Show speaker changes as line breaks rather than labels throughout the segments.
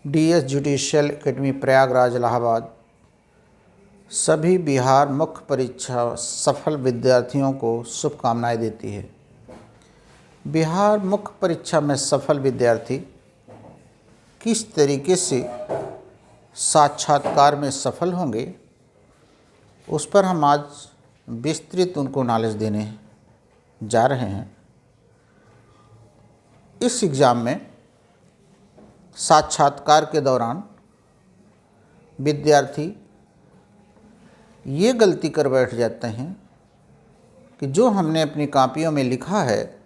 DS judicial academy Prayagraj Allahabad सभी बिहार मुख्य परीक्षा सफल विद्यार्थियों को शुभकामनाएं देती है। बिहार मुख्य परीक्षा में सफल विद्यार्थी किस तरीके से साक्षात्कार में सफल होंगे, उस पर हम आज विस्तृत उनको नॉलेज देने जा रहे हैं। इस एग्ज़ाम में साक्षात्कार के दौरान विद्यार्थी ये गलती कर बैठ जाते हैं कि जो हमने अपनी कॉपियों में लिखा है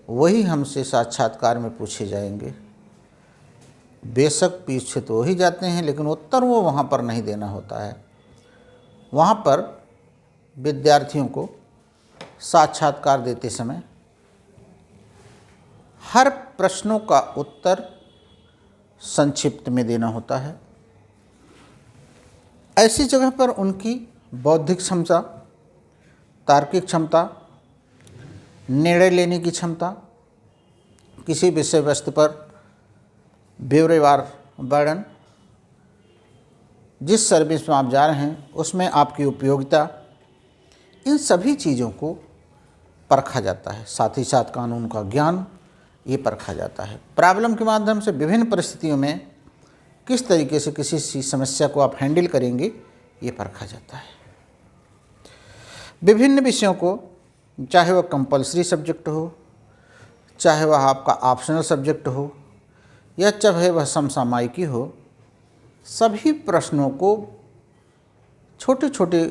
वही हमसे साक्षात्कार में पूछे जाएंगे। बेशक पीछे तो ही जाते हैं, लेकिन उत्तर वो वहाँ पर नहीं देना होता है। वहाँ पर विद्यार्थियों को साक्षात्कार देते समय हर प्रश्नों का उत्तर संक्षिप्त में देना होता है। ऐसी जगह पर उनकी बौद्धिक क्षमता, तार्किक क्षमता, निर्णय लेने की क्षमता, किसी विषय वस्तु पर ब्यौरेवार वर्णन, जिस सर्विस में आप जा रहे हैं उसमें आपकी उपयोगिता, इन सभी चीज़ों को परखा जाता है। साथ ही साथ कानून का ज्ञान ये परखा जाता है। प्रॉब्लम के माध्यम से विभिन्न परिस्थितियों में किस तरीके से किसी समस्या को आप हैंडल करेंगे, ये परखा जाता है। विभिन्न विषयों को, चाहे वह कंपलसरी सब्जेक्ट हो, चाहे वह आपका ऑप्शनल सब्जेक्ट हो, या चाहे वह समसामयिकी हो, सभी प्रश्नों को छोटे छोटे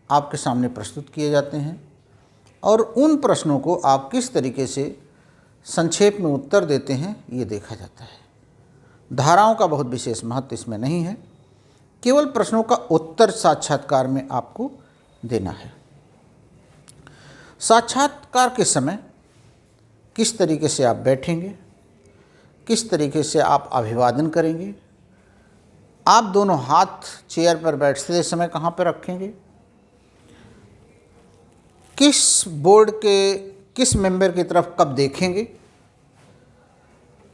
आपके सामने प्रस्तुत किए जाते हैं और उन प्रश्नों को आप किस तरीके से संक्षेप में उत्तर देते हैं, ये देखा जाता है। धाराओं का बहुत विशेष महत्व इसमें नहीं है, केवल प्रश्नों का उत्तर साक्षात्कार में आपको देना है। साक्षात्कार के समय किस तरीके से आप बैठेंगे, किस तरीके से आप अभिवादन करेंगे, आप दोनों हाथ चेयर पर बैठते समय कहाँ पर रखेंगे, किस बोर्ड के किस मेंबर की तरफ कब देखेंगे,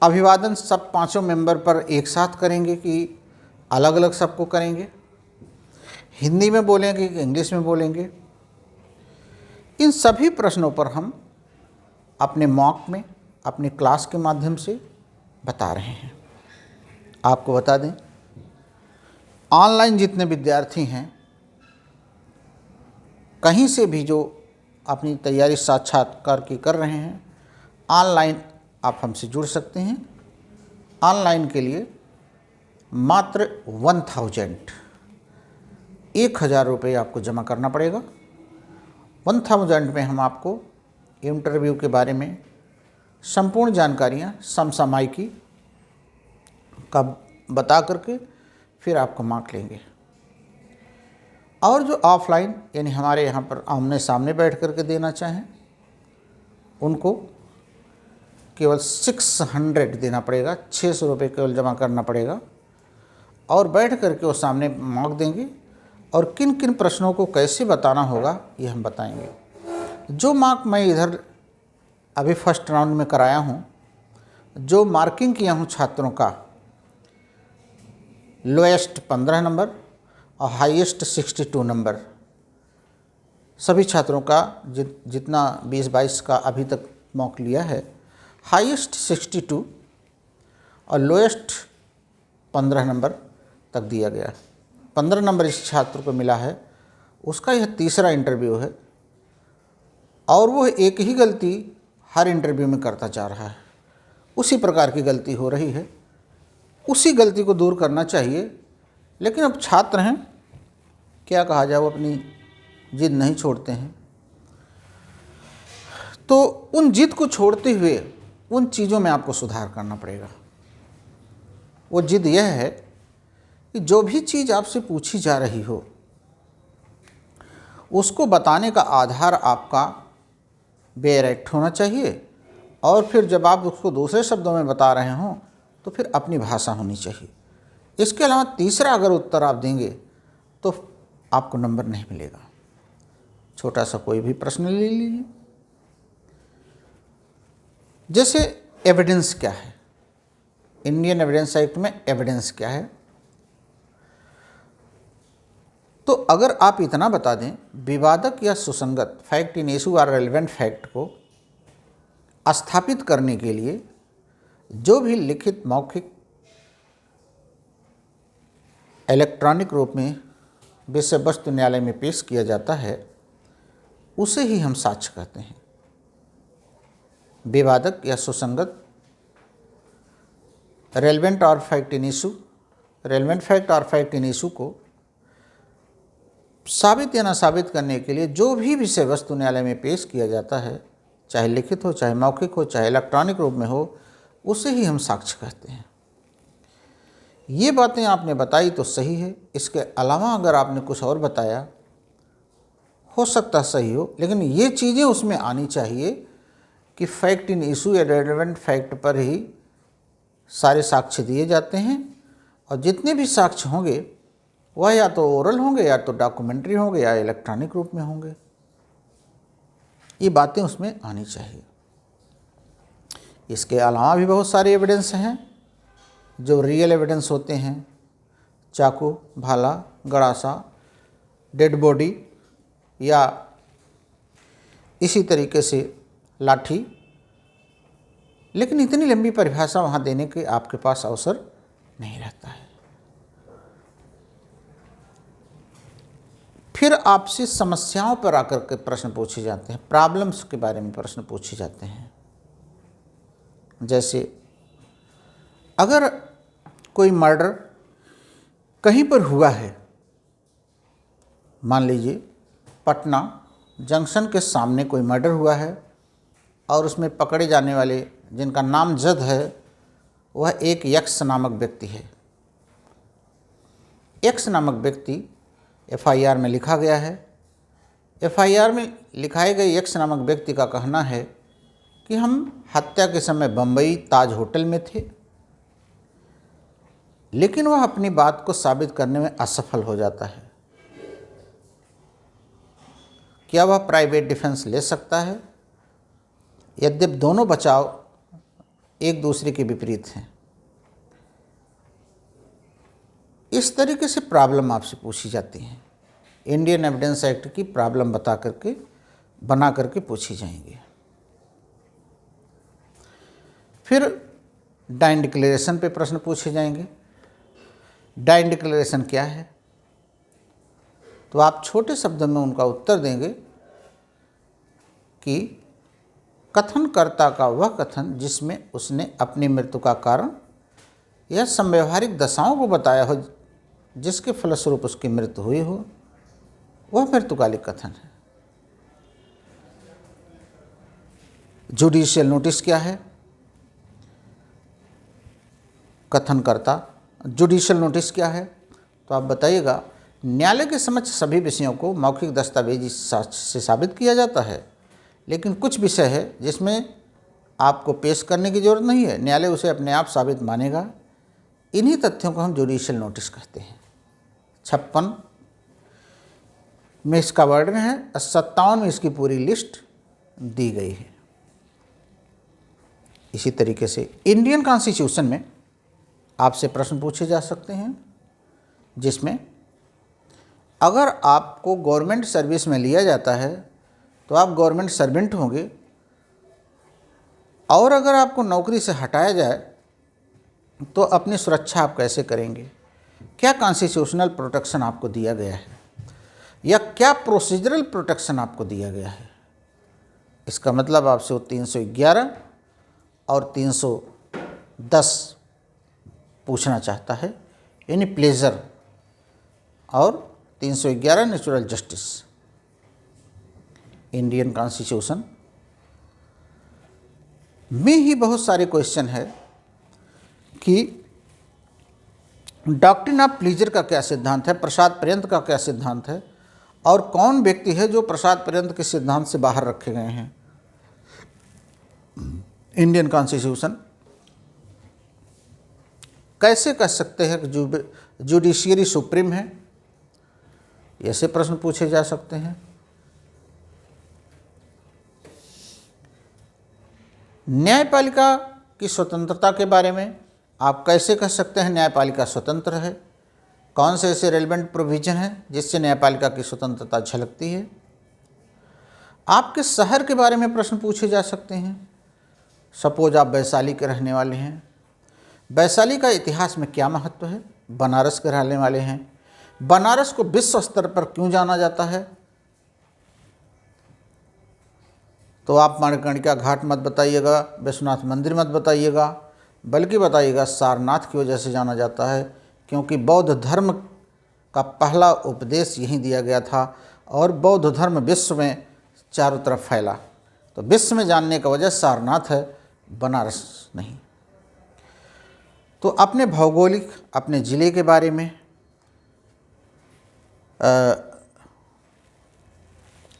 अभिवादन सब पांचों मेंबर पर एक साथ करेंगे कि अलग अलग सबको करेंगे, हिंदी में बोलेंगे कि इंग्लिश में बोलेंगे, इन सभी प्रश्नों पर हम अपने मॉक में, अपने क्लास के माध्यम से बता रहे हैं। आपको बता दें, ऑनलाइन जितने विद्यार्थी हैं, कहीं से भी जो अपनी तैयारी साक्षात्कार की कर रहे हैं, ऑनलाइन आप हमसे जुड़ सकते हैं। ऑनलाइन के लिए मात्र 1000 रुपये आपको जमा करना पड़ेगा। 1000 में हम आपको इंटरव्यू के बारे में संपूर्ण जानकारियाँ समसामयिकी का बता करके फिर आपको मार्क लेंगे। और जो ऑफलाइन यानी हमारे यहाँ पर आमने सामने बैठ करके देना चाहें, उनको केवल 600 देना पड़ेगा, 600 रुपये केवल जमा करना पड़ेगा और बैठ करके वो सामने मॉक देंगे और किन किन प्रश्नों को कैसे बताना होगा ये हम बताएंगे। जो मार्क मैं इधर अभी फर्स्ट राउंड में कराया हूँ, जो मार्किंग किया हूँ छात्रों का, लोएस्ट 15 नंबर और हाईएस्ट 62 नंबर, सभी छात्रों का जितना 20-22 का अभी तक मॉक लिया है, हाईएस्ट 62 और लोएस्ट 15 नंबर तक दिया गया। 15 नंबर इस छात्र को मिला है, उसका यह तीसरा इंटरव्यू है और वो एक ही गलती हर इंटरव्यू में करता जा रहा है। उसी प्रकार की गलती हो रही है, उसी गलती को दूर करना चाहिए। लेकिन अब छात्र हैं, क्या कहा जाए, वो अपनी जिद नहीं छोड़ते हैं। तो उन जिद को छोड़ते हुए उन चीज़ों में आपको सुधार करना पड़ेगा। वो जिद यह है कि जो भी चीज़ आपसे पूछी जा रही हो उसको बताने का आधार आपका बेराइट होना चाहिए और फिर जब आप उसको दूसरे शब्दों में बता रहे हों तो फिर अपनी भाषा होनी चाहिए। इसके अलावा तीसरा अगर उत्तर आप देंगे तो आपको नंबर नहीं मिलेगा। छोटा सा कोई भी प्रश्न ले लीजिए, जैसे एविडेंस क्या है, इंडियन एविडेंस एक्ट में एविडेंस क्या है। तो अगर आप इतना बता दें, विवादक या सुसंगत फैक्ट इन इशू और रेलिवेंट फैक्ट को स्थापित करने के लिए जो भी लिखित, मौखिक, इलेक्ट्रॉनिक रूप में विषय वस्तु न्यायालय में पेश किया जाता है उसे ही हम साक्ष्य कहते हैं। विवादक या सुसंगत, रेलेवेंट और fact in issue, relevant fact और फैक्ट इन इशू को साबित या ना साबित करने के लिए जो भी विषय वस्तु न्यायालय में पेश किया जाता है, चाहे लिखित हो, चाहे मौखिक हो, चाहे इलेक्ट्रॉनिक रूप में हो, उसे ही हम साक्ष्य कहते हैं। ये बातें आपने बताई तो सही है। इसके अलावा अगर आपने कुछ और बताया, हो सकता सही हो, लेकिन ये चीज़ें उसमें आनी चाहिए कि फैक्ट इन इशू या रेलेवेंट फैक्ट पर ही सारे साक्ष्य दिए जाते हैं और जितने भी साक्ष्य होंगे वह या तो ओरल होंगे, या तो डॉक्यूमेंट्री होंगे, या इलेक्ट्रॉनिक रूप में होंगे। ये बातें उसमें आनी चाहिए। इसके अलावा भी बहुत सारे एविडेंस हैं जो रियल एविडेंस होते हैं। चाकू, भाला, गड़ासा, डेड बॉडी, या इसी तरीके से लाठी, लेकिन इतनी लंबी परिभाषा वहाँ देने के आपके पास अवसर नहीं रहता है। फिर आपसे समस्याओं पर आकर के प्रश्न पूछे जाते हैं, प्रॉब्लम्स के बारे में प्रश्न पूछे जाते हैं। जैसे अगर कोई मर्डर कहीं पर हुआ है, मान लीजिए पटना जंक्शन के सामने कोई मर्डर हुआ है और उसमें पकड़े जाने वाले जिनका नाम जद है वह एक यक्स नामक व्यक्ति है। एक्स नामक व्यक्ति एफआईआर में लिखा गया है। एफआईआर में लिखाए गए एक्स नामक व्यक्ति का कहना है कि हम हत्या के समय बम्बई ताज होटल में थे, लेकिन वह अपनी बात को साबित करने में असफल हो जाता है। क्या वह प्राइवेट डिफेंस ले सकता है? यद्यपि दोनों बचाव एक दूसरे के विपरीत हैं। इस तरीके से प्रॉब्लम आपसे पूछी जाती हैं। इंडियन एविडेंस एक्ट की प्रॉब्लम बना करके पूछी जाएंगी। फिर डाइन डिक्लेरेशन पे प्रश्न पूछे जाएंगे। डाइन डिक्लेरेशन क्या है? तो आप छोटे शब्दों में उनका उत्तर देंगे कि कथनकर्ता का वह कथन जिसमें उसने अपनी मृत्यु का कारण या समव्यवहारिक दशाओं को बताया हो जिसके फलस्वरूप उसकी मृत्यु हुई हो, वह मृत्युकालिक कथन है। जुडिशियल नोटिस क्या है? कथनकर्ता जुडिशियल नोटिस क्या है? तो आप बताइएगा, न्यायालय के समक्ष सभी विषयों को मौखिक दस्तावेजी साक्ष्य से साबित किया जाता है, लेकिन कुछ विषय है जिसमें आपको पेश करने की जरूरत नहीं है, न्यायालय उसे अपने आप साबित मानेगा। इन्हीं तथ्यों को हम जुडिशियल नोटिस कहते हैं। 56 में इसका वर्णन है, 57 में इसकी पूरी लिस्ट दी गई है। इसी तरीके से इंडियन कॉन्स्टिट्यूशन में आपसे प्रश्न पूछे जा सकते हैं, जिसमें अगर आपको गवर्नमेंट सर्विस में लिया जाता है तो आप गवर्नमेंट सर्वेंट होंगे, और अगर आपको नौकरी से हटाया जाए तो अपनी सुरक्षा आप कैसे करेंगे? क्या कॉन्स्टिट्यूशनल प्रोटेक्शन आपको दिया गया है, या क्या प्रोसीजरल प्रोटेक्शन आपको दिया गया है? इसका मतलब आपसे वो 311 और 310 पूछना चाहता है, यानी प्लेजर, और 311 नेचुरल जस्टिस। इंडियन कॉन्स्टिट्यूशन में ही बहुत सारे क्वेश्चन है कि डॉक्ट्रिन ऑफ प्लीजर का क्या सिद्धांत है, प्रसाद पर्यंत का क्या सिद्धांत है, और कौन व्यक्ति है जो प्रसाद पर्यंत के सिद्धांत से बाहर रखे गए हैं। इंडियन कॉन्स्टिट्यूशन कैसे कह सकते हैं कि जुडिशियरी सुप्रीम है? ऐसे प्रश्न पूछे जा सकते हैं। न्यायपालिका की स्वतंत्रता के बारे में आप कैसे कह सकते हैं न्यायपालिका स्वतंत्र है? कौन से ऐसे रेलेवेंट प्रोविजन हैं जिससे न्यायपालिका की स्वतंत्रता झलकती है? आपके शहर के बारे में प्रश्न पूछे जा सकते हैं। सपोज आप वैशाली के रहने वाले हैं, वैशाली का इतिहास में क्या महत्व है? बनारस के रहने वाले हैं, बनारस को विश्व स्तर पर क्यों जाना जाता है? तो आप माणिकर्णिका घाट मत बताइएगा, विश्वनाथ मंदिर मत बताइएगा, बल्कि बताइएगा सारनाथ की वजह से जाना जाता है, क्योंकि बौद्ध धर्म का पहला उपदेश यहीं दिया गया था और बौद्ध धर्म विश्व में चारों तरफ फैला। तो विश्व में जानने का वजह सारनाथ है, बनारस नहीं। तो अपने भौगोलिक अपने ज़िले के बारे में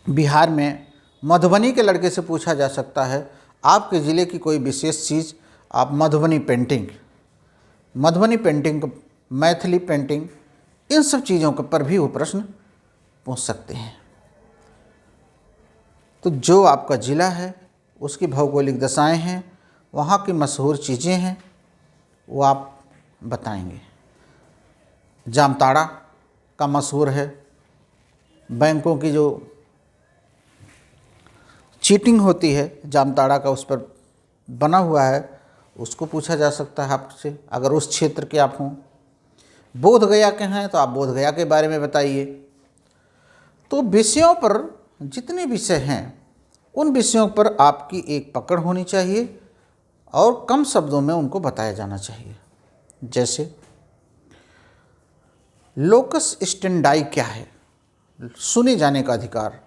बिहार में मधुबनी के लड़के से पूछा जा सकता है आपके ज़िले की कोई विशेष चीज़। आप मधुबनी पेंटिंग, मैथिली पेंटिंग, इन सब चीज़ों के पर भी वो प्रश्न पूछ सकते हैं। तो जो आपका ज़िला है उसकी भौगोलिक दशाएं हैं, वहाँ की मशहूर चीज़ें हैं, वो आप बताएंगे। जामताड़ा का मशहूर है, बैंकों की जो चीटिंग होती है जामताड़ा का उस पर बना हुआ है, उसको पूछा जा सकता है आपसे, अगर उस क्षेत्र के आप हों। बोध गया के हैं तो आप बोध गया के बारे में बताइए। तो विषयों पर जितने विषय हैं उन विषयों पर आपकी एक पकड़ होनी चाहिए और कम शब्दों में उनको बताया जाना चाहिए। जैसे लोकस स्टेंडाई क्या है? सुने जाने का अधिकार।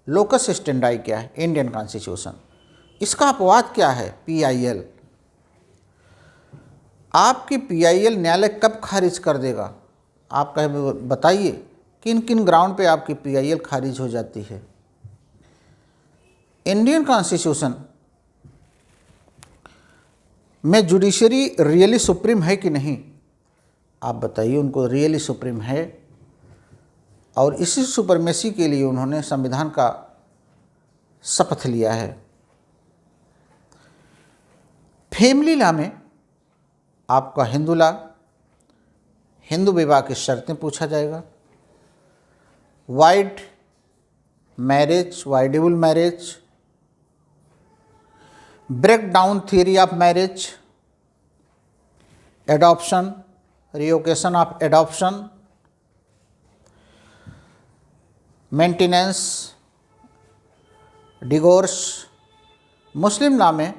लोकस स्टेंडाई क्या है? Indian constitution. इसका अपवाद क्या है? PIL। आपकी PIL न्यायालय कब खारिज कर देगा? आप कहे बताइए किन किन ग्राउंड पे आपकी PIL खारिज हो जाती है। इंडियन कॉन्स्टिट्यूशन में जुडिशरी रियली सुप्रीम है कि नहीं? आप बताइए उनको रियली सुप्रीम है, और इसी सुपरमेसी के लिए उन्होंने संविधान का शपथ लिया है। फैमिली लॉ में आपका हिंदू लॉ, हिंदू विवाह की शर्तें पूछा जाएगा। Void marriage, voidable marriage, break down theory of marriage, adoption, revocation of adoption, maintenance, divorce. Muslim law में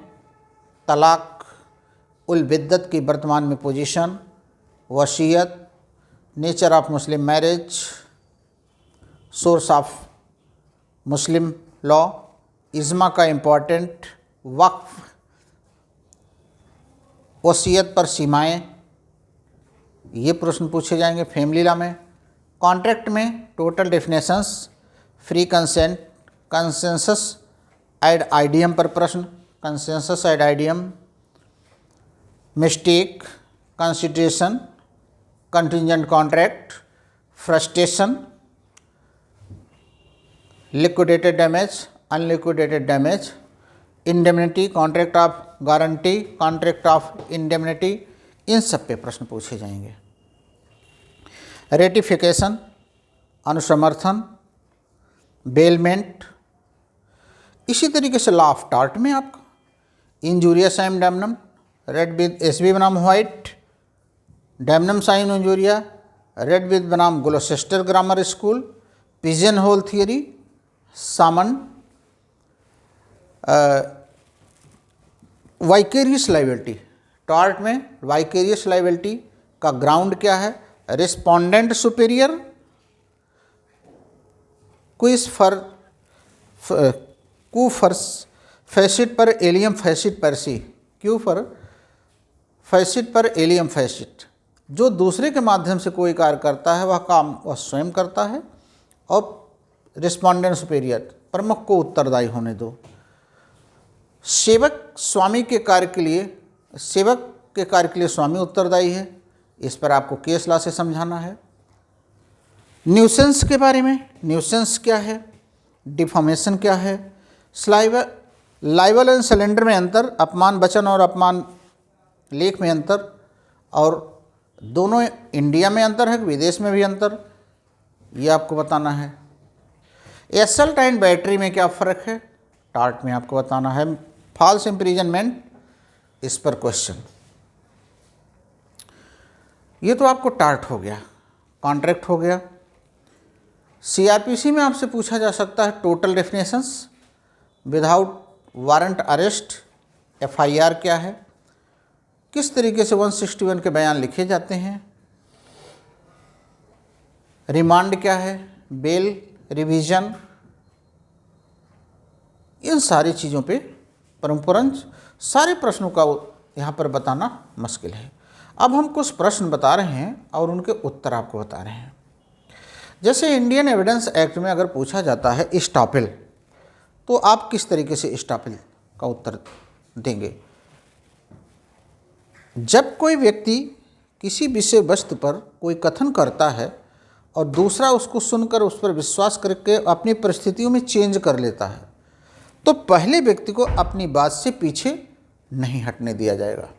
तलाक, उल बिद्दत की वर्तमान में पोजीशन, वसीयत, nature of Muslim marriage, source of Muslim law, इज्मा का इम्पॉर्टेंट, वक्फ, वसीयत पर सीमाएं, ये प्रश्न पूछे जाएंगे फैमिली लॉ में। कॉन्ट्रैक्ट में total definitions, free consent, consensus ad idem पर प्रश्न, consensus ad idem, mistake, consideration, contingent contract, frustration, liquidated damage, unliquidated damage, indemnity, contract of guarantee, contract of indemnity, इन सब पे प्रश्न पूछे जाएंगे। रेटिफिकेशन, अनुसमर्थन, बेलमेंट। इसी तरीके से लॉ ऑफ टॉर्ट में आपका इंजूरियस एम डैमनम, रेड विद SB बनाम व्हाइट, डैमनम साइन इंजूरिया, रेड विद बनाम Gloucester grammar school, pigeon hole theory, सामन, वाइकेरियस लाइबिलिटी। टॉर्ट में वाइकेरियस लाइबिलिटी का ग्राउंड क्या है? रिस्पोंडेंट सुपीरियर, क्विज फॉर क्यू फॉर फैसिट पर एलियम फैसिट परसी, क्यू फॉर फैसिट पर एलियम फैसिट। जो दूसरे के माध्यम से कोई कार्य करता है वह काम वह स्वयं करता है, और रिस्पोंडेंट सुपीरियर, प्रमुख को उत्तरदायी होने दो। सेवक स्वामी के कार्य के लिए, सेवक के कार्य के लिए स्वामी उत्तरदायी है, इस पर आपको केस लॉ से समझाना है। न्यूसेंस के बारे में, न्यूसेंस क्या है, डिफॉर्मेशन क्या है, लाइबल एंड सिलेंडर में अंतर, अपमान वचन और अपमान लेख में अंतर, और दोनों इंडिया में अंतर है, विदेश में भी अंतर, ये आपको बताना है। एसल्ट एंड बैटरी में क्या फ़र्क है, टार्ट में आपको बताना है। फॉल्स इम्प्रिजनमेंट, इस पर क्वेश्चन। ये तो आपको टार्ट हो गया, कॉन्ट्रैक्ट हो गया। सीआरपीसी में आपसे पूछा जा सकता है total definitions, without warrant arrest, FIR क्या है, किस तरीके से 161 के बयान लिखे जाते हैं, रिमांड क्या है, बेल, रिवीजन, इन सारी चीज़ों पे परम्परंज सारे प्रश्नों का यहाँ पर बताना मुश्किल है। अब हम कुछ प्रश्न बता रहे हैं और उनके उत्तर आपको बता रहे हैं। जैसे इंडियन एविडेंस एक्ट में अगर पूछा जाता है इस्टॉपेल, तो आप किस तरीके से इस्टॉपेल का उत्तर देंगे। जब कोई व्यक्ति किसी विषय वस्तु पर कोई कथन करता है और दूसरा उसको सुनकर उस पर विश्वास करके अपनी परिस्थितियों में चेंज कर लेता है, तो पहले व्यक्ति को अपनी बात से पीछे नहीं हटने दिया जाएगा।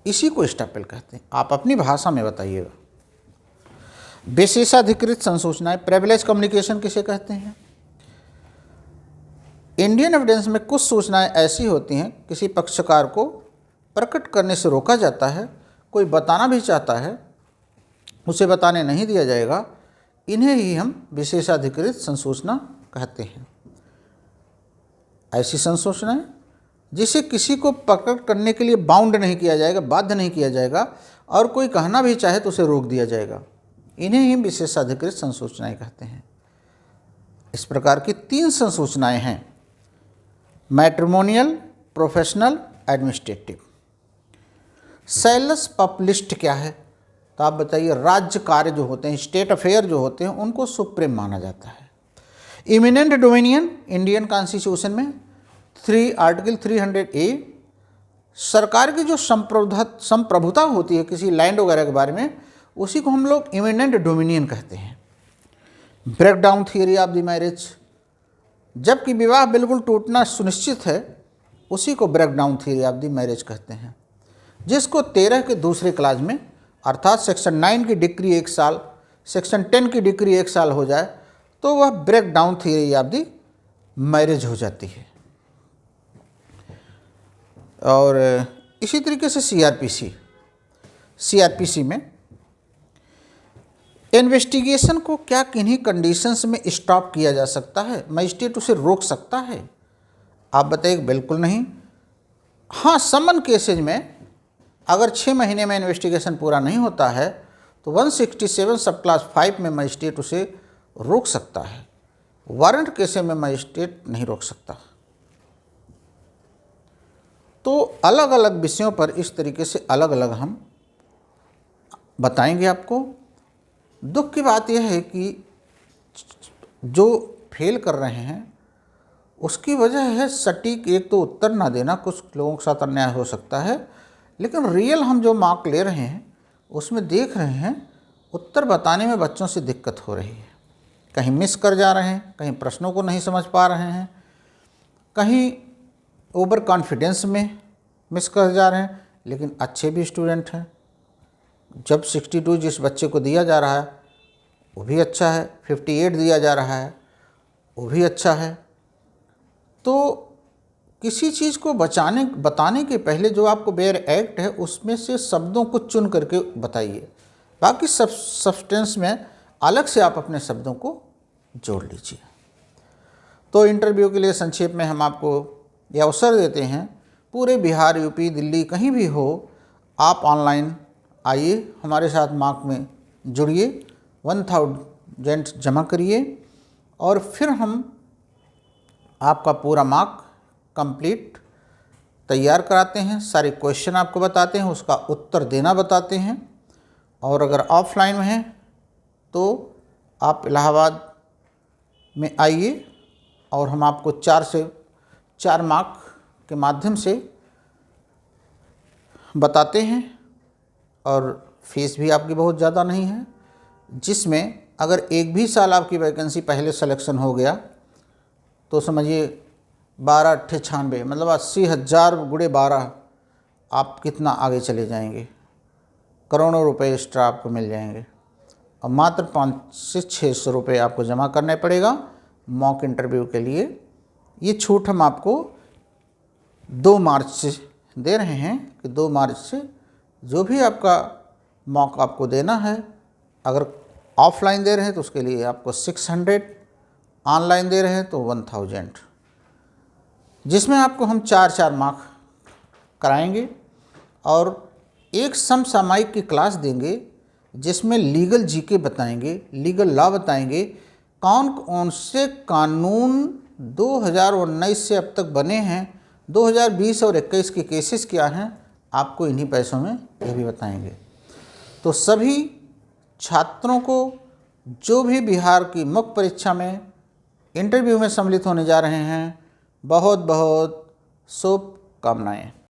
इसी को इस्टॉपेल कहते हैं। आप अपनी भाषा में बताइएगा। विशेषाधिकृत संसूचनाएं, प्रिविलेज कम्युनिकेशन किसे कहते हैं। इंडियन एविडेंस में कुछ सूचनाएं ऐसी होती हैं किसी पक्षकार को प्रकट करने से रोका जाता है, कोई बताना भी चाहता है उसे बताने नहीं दिया जाएगा, इन्हें ही हम विशेषाधिकृत संसूचना कहते हैं। ऐसी संसूचनाएं जिसे किसी को प्रकट करने के लिए बाउंड नहीं किया जाएगा, बाध्य नहीं किया जाएगा, और कोई कहना भी चाहे तो उसे रोक दिया जाएगा, इन्हें ही विशेषाधिकृत संसूचनाएं कहते हैं। इस प्रकार की 3 संसूचनाएं हैं, matrimonial, professional, administrative. Cells published क्या है, तो आप बताइए। राज्य कार्य जो होते हैं, स्टेट अफेयर जो होते हैं, उनको सुप्रीम माना जाता है। इमिनेंट डोमिनियन, इंडियन कॉन्स्टिट्यूशन में आर्टिकल 300A, सरकार की जो संप्रभुता होती है किसी लैंड वगैरह के बारे में, उसी को हम लोग इमिनेंट डोमिनियन कहते हैं। Break down theory of the marriage, जबकि विवाह बिल्कुल टूटना सुनिश्चित है, उसी को break down theory of the marriage कहते हैं। जिसको 13 के दूसरे क्लास में, अर्थात सेक्शन 9 की डिक्री 1 साल, सेक्शन 10 की डिक्री 1 साल हो जाए तो वह break down theory of the marriage हो जाती है। और इसी तरीके से सीआरपीसी में इन्वेस्टिगेशन को क्या किन्हीं कंडीशंस में स्टॉप किया जा सकता है, मजिस्ट्रेट उसे रोक सकता है। आप बताइए बिल्कुल नहीं। हाँ, समन केसेज में अगर 6 महीने में इन्वेस्टिगेशन पूरा नहीं होता है तो 167 सब क्लास 5 में मजिस्ट्रेट उसे रोक सकता है। वारंट केसेज में मजिस्ट्रेट नहीं रोक सकता। तो अलग अलग विषयों पर इस तरीके से अलग अलग हम बताएंगे आपको। दुख की बात यह है कि जो फेल कर रहे हैं उसकी वजह है सटीक एक तो उत्तर ना देना, कुछ लोगों के साथ अन्याय हो सकता है, लेकिन रियल हम जो मार्क ले रहे हैं उसमें देख रहे हैं उत्तर बताने में बच्चों से दिक्कत हो रही है। कहीं मिस कर जा रहे हैं, कहीं प्रश्नों को नहीं समझ पा रहे हैं, कहीं ओवर कॉन्फिडेंस में मिस कर जा रहे हैं, लेकिन अच्छे भी स्टूडेंट हैं। जब 62 जिस बच्चे को दिया जा रहा है वो भी अच्छा है, 58 दिया जा रहा है वो भी अच्छा है। तो किसी चीज़ को बताने के पहले जो आपको बेयर एक्ट है उसमें से शब्दों को चुन करके बताइए, बाकी सब्सटेंस में अलग से आप अपने शब्दों को जोड़ लीजिए। तो इंटरव्यू के लिए संक्षेप में हम आपको ये अवसर देते हैं, पूरे बिहार, यूपी, दिल्ली कहीं भी हो, आप ऑनलाइन आइए, हमारे साथ मार्क में जुड़िए, 1000 जमा करिए और फिर हम आपका पूरा मार्क कंप्लीट तैयार कराते हैं। सारे क्वेश्चन आपको बताते हैं, उसका उत्तर देना बताते हैं। और अगर ऑफलाइन में हैं तो आप इलाहाबाद में आइए और हम आपको 4 से 4 मार्क के माध्यम से बताते हैं। और फीस भी आपकी बहुत ज़्यादा नहीं है, जिसमें अगर एक भी साल आपकी वैकेंसी पहले सिलेक्शन हो गया तो समझिए 12 × 8 = 96, मतलब 80,000 × 12 आप कितना आगे चले जाएंगे। करोड़ों रुपए एक्स्ट्रा आपको मिल जाएंगे। और मात्र 500 से 600 रुपये आपको जमा करना पड़ेगा मॉक इंटरव्यू के लिए। ये छूट हम आपको 2 मार्च से दे रहे हैं कि 2 मार्च से जो भी आपका मॉक आपको देना है, अगर ऑफलाइन दे रहे हैं तो उसके लिए आपको 600, ऑनलाइन दे रहे हैं तो 1000, जिसमें आपको हम 4 मॉक कराएंगे और एक समसामयिक की क्लास देंगे जिसमें लीगल जीके बताएंगे, लीगल लॉ बताएंगे, कौन कौन से कानून 2019 से अब तक बने हैं, 2020 और 21 के केसेस क्या हैं, आपको इन्हीं पैसों में ये भी बताएंगे। तो सभी छात्रों को जो भी बिहार की मुख्य परीक्षा में इंटरव्यू में सम्मिलित होने जा रहे हैं, बहुत बहुत शुभकामनाएं।